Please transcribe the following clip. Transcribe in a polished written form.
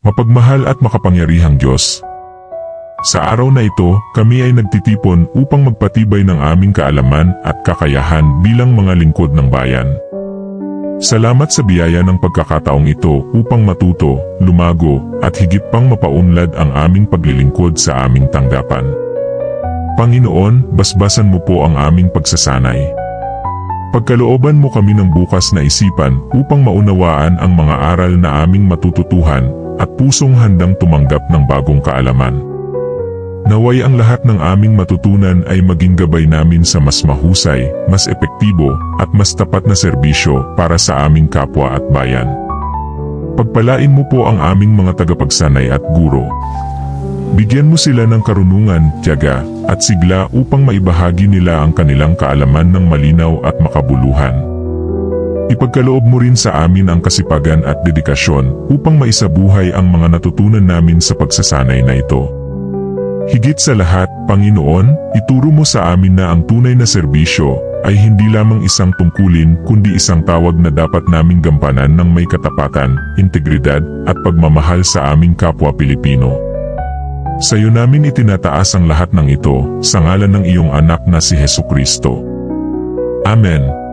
Mapagmahal at makapangyarihang Diyos, sa araw na ito, kami ay nagtitipon upang magpatibay ng aming kaalaman at kakayahan bilang mga lingkod ng bayan. Salamat sa biyaya ng pagkakataong ito upang matuto, lumago, at higit pang mapaunlad ang aming paglilingkod sa aming tanggapan. Panginoon, basbasan mo po ang aming pagsasanay. Pagkalooban mo kami ng bukas na isipan upang maunawaan ang mga aral na aming matututuhan at pusong handang tumanggap ng bagong kaalaman. Naway ang lahat ng aming matutunan ay maging gabay namin sa mas mahusay, mas epektibo, at mas tapat na serbisyo para sa aming kapwa at bayan. Pagpalain mo po ang aming mga tagapagsanay at guro. Bigyan mo sila ng karunungan, tiyaga, at sigla upang maibahagi nila ang kanilang kaalaman ng malinaw at makabuluhan. Ipagkaloob mo rin sa amin ang kasipagan at dedikasyon upang maisabuhay ang mga natutunan namin sa pagsasanay na ito. Higit sa lahat, Panginoon, ituro mo sa amin na ang tunay na serbisyo ay hindi lamang isang tungkulin kundi isang tawag na dapat naming gampanan ng may katapatan, integridad, at pagmamahal sa aming kapwa Pilipino. Sa iyo namin itinataas ang lahat ng ito, sa ngalan ng iyong anak na si Hesukristo. Amen.